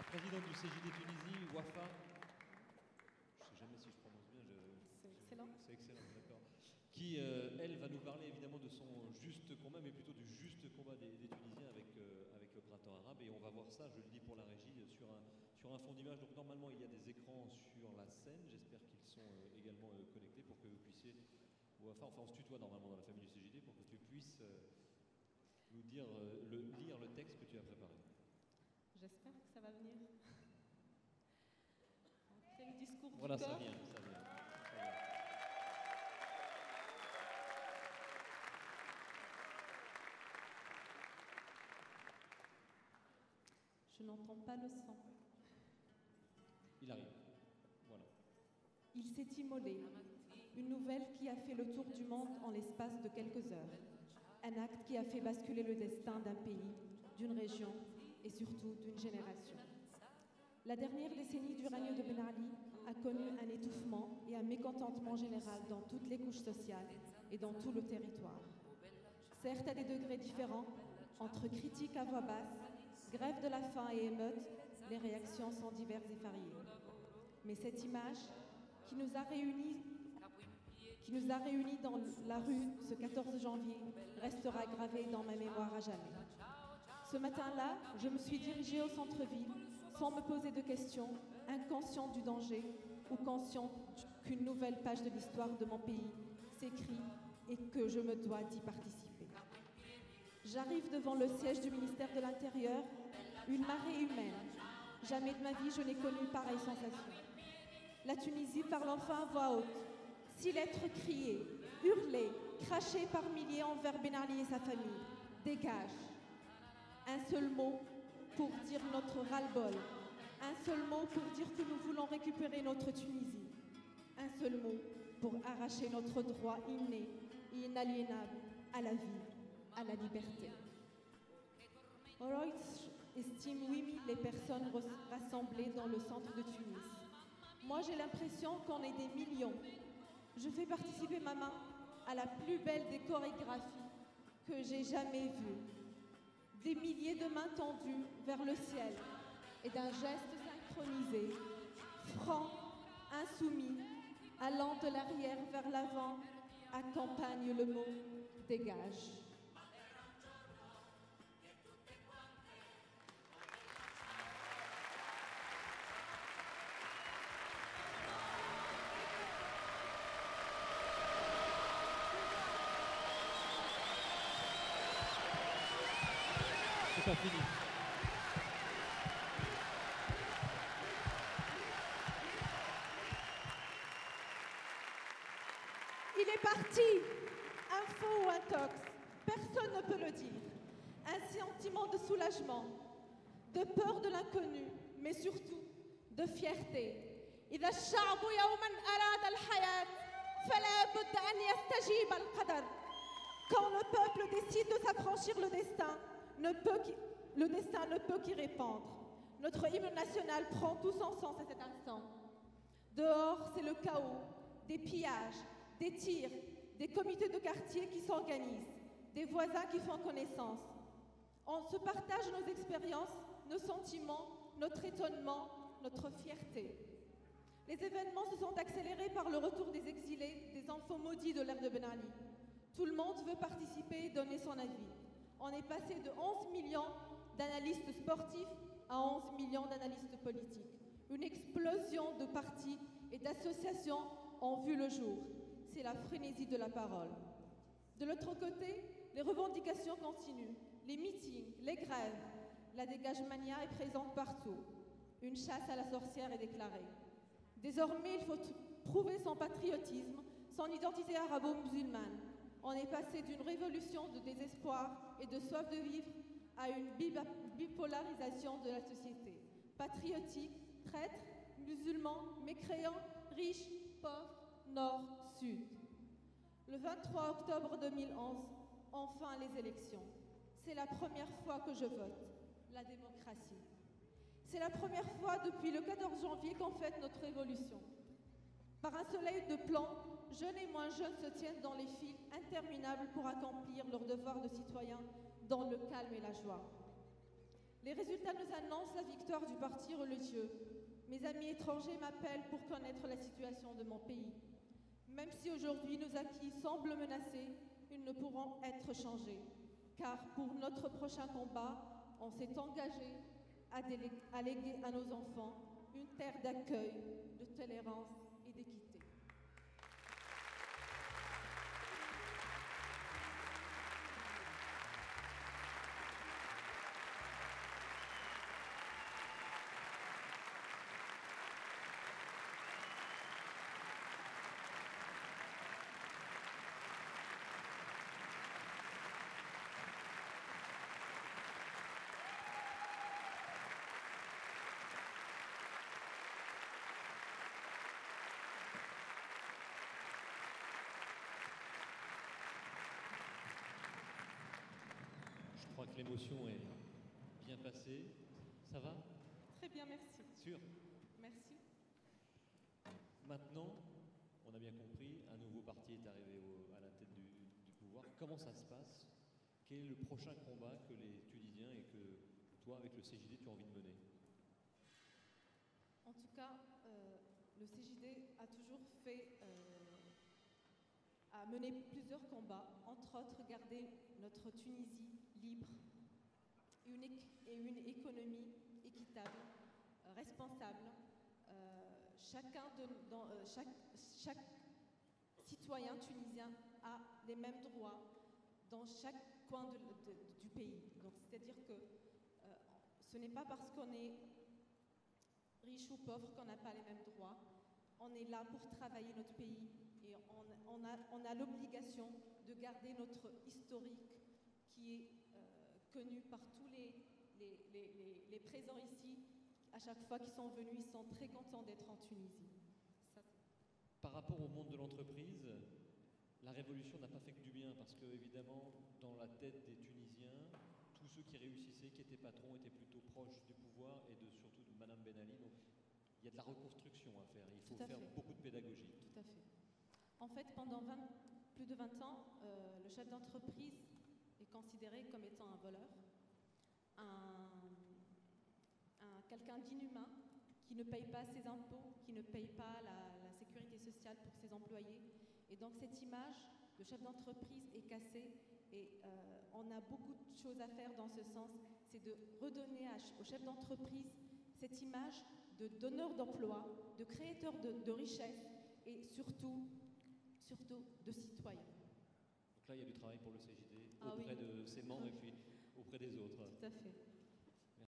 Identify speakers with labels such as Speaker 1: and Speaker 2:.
Speaker 1: présidente du CJD Tunisie, Wafa. Je ne sais jamais si je prononce bien.
Speaker 2: C'est excellent.
Speaker 1: C'est excellent, d'accord. Qui, elle, va nous parler évidemment de son juste combat, mais plutôt du juste combat des Tunisiens avec le printemps arabe. Et on va voir ça, je le dis pour la régie, sur un fond d'image. Donc normalement, il y a des écrans sur la scène. J'espère qu'ils sont également connectés pour que vous puissiez, Wafa, enfin on se tutoie normalement dans la famille du CJD, pour que tu puisses nous dire, lire le texte que tu as préparé.
Speaker 2: J'espère que ça va venir. C'est le discours
Speaker 1: voilà,
Speaker 2: du cœur.
Speaker 1: Voilà, ça vient.
Speaker 2: Je n'entends pas le son.
Speaker 1: Il arrive. Voilà.
Speaker 2: Il s'est immolé. Une nouvelle qui a fait le tour du monde en l'espace de quelques heures. Un acte qui a fait basculer le destin d'un pays, d'une région et surtout d'une génération. La dernière décennie du règne de Ben Ali a connu un étouffement et un mécontentement général dans toutes les couches sociales et dans tout le territoire. Certes à des degrés différents, entre critiques à voix basse, grève de la faim et émeutes, les réactions sont diverses et variées. Mais cette image qui nous a réunis dans la rue ce 14 janvier restera gravée dans ma mémoire à jamais. Ce matin-là, je me suis dirigée au centre-ville sans me poser de questions, inconsciente du danger ou consciente qu'une nouvelle page de l'histoire de mon pays s'écrit et que je me dois d'y participer. J'arrive devant le siège du ministère de l'Intérieur, une marée humaine. Jamais de ma vie je n'ai connu pareille sensation. La Tunisie parle enfin à voix haute. 6 lettres criées, hurlées, crachées par milliers envers Ben Ali et sa famille. Dégage. Un seul mot pour dire notre ras-le-bol. Un seul mot pour dire que nous voulons récupérer notre Tunisie. Un seul mot pour arracher notre droit inné et inaliénable à la vie, à la liberté. Reuters estime 8000 les personnes rassemblées dans le centre de Tunis. Moi, j'ai l'impression qu'on est des millions. Je fais participer ma main à la plus belle des chorégraphies que j'ai jamais vues. Des milliers de mains tendues vers le ciel et d'un geste synchronisé, franc, insoumis, allant de l'arrière vers l'avant, accompagne le mot « dégage ».
Speaker 1: C'est pas fini.
Speaker 2: Il est parti. Un faux ou un tox, personne ne peut le dire. Un sentiment de soulagement, de peur de l'inconnu, mais surtout de fierté. إذا الشعب يوما أراد الحياة فلا بد أن يستجيب القدر. Quand le peuple décide de s'affranchir, le destin ne peut qu'y répandre. Notre hymne national prend tout son sens à cet instant. Dehors, c'est le chaos, des pillages, des tirs, des comités de quartier qui s'organisent, des voisins qui font connaissance. On se partage nos expériences, nos sentiments, notre étonnement, notre fierté. Les événements se sont accélérés par le retour des exilés, des enfants maudits de l'ère de Ben Ali. Tout le monde veut participer et donner son avis. On est passé de 11 millions d'analystes sportifs à 11 millions d'analystes politiques. Une explosion de partis et d'associations ont vu le jour. C'est la frénésie de la parole. De l'autre côté, les revendications continuent. Les meetings, les grèves, la dégage-mania est présente partout. Une chasse à la sorcière est déclarée. Désormais, il faut prouver son patriotisme, son identité arabo-musulmane. On est passé d'une révolution de désespoir et de soif de vivre à une bipolarisation de la société. Patriotique, traître, musulman, mécréant, riche, pauvre, nord, sud. Le 23 octobre 2011, enfin les élections. C'est la première fois que je vote. La démocratie. C'est la première fois depuis le 14 janvier qu'on fête notre révolution. Par un soleil de plomb, jeunes et moins jeunes se tiennent dans les files interminables pour accomplir leur devoir de citoyen dans le calme et la joie. Les résultats nous annoncent la victoire du parti religieux. Mes amis étrangers m'appellent pour connaître la situation de mon pays. Même si aujourd'hui nos acquis semblent menacés, ils ne pourront être changés. Car pour notre prochain combat, on s'est engagé à léguer à nos enfants une terre d'accueil, de tolérance et d'équité.
Speaker 1: Je crois que l'émotion est bien passée. Ça va?
Speaker 2: Très bien, merci.
Speaker 1: Sûr?
Speaker 2: Merci.
Speaker 1: Maintenant, on a bien compris, un nouveau parti est arrivé à la tête du pouvoir. Comment ça se passe? Quel est le prochain combat que les Tunisiens et que toi, avec le CJD, tu as envie de mener?
Speaker 2: En tout cas, le CJD a toujours a mené plusieurs combats, entre autres garder notre Tunisie libre, unique et une économie équitable, responsable. Chaque citoyen tunisien a les mêmes droits dans chaque coin du pays. Donc, c'est-à-dire que ce n'est pas parce qu'on est riche ou pauvre qu'on n'a pas les mêmes droits. On est là pour travailler notre pays et on a l'obligation de garder notre historique qui est connu par tous les présents ici. À chaque fois qu'ils sont venus, ils sont très contents d'être en Tunisie.
Speaker 1: Par rapport au monde de l'entreprise, la révolution n'a pas fait que du bien parce que, évidemment, dans la tête des Tunisiens, tous ceux qui réussissaient, qui étaient patrons, étaient plutôt proches du pouvoir et surtout de Madame Ben Ali. Donc, il y a de la reconstruction à faire. Il faut faire beaucoup de pédagogie.
Speaker 2: Tout à fait. En fait, pendant plus de 20 ans, le chef d'entreprise est considéré comme étant un voleur, quelqu'un d'inhumain, qui ne paye pas ses impôts, qui ne paye pas la sécurité sociale pour ses employés. Et donc cette image de chef d'entreprise est cassée et on a beaucoup de choses à faire dans ce sens. C'est de redonner au chef d'entreprise cette image de donneur d'emploi, de créateur de richesse et surtout de citoyen.
Speaker 1: Donc là, il y a du travail pour le CJD auprès de ses membres et puis auprès des autres.
Speaker 2: Tout à fait.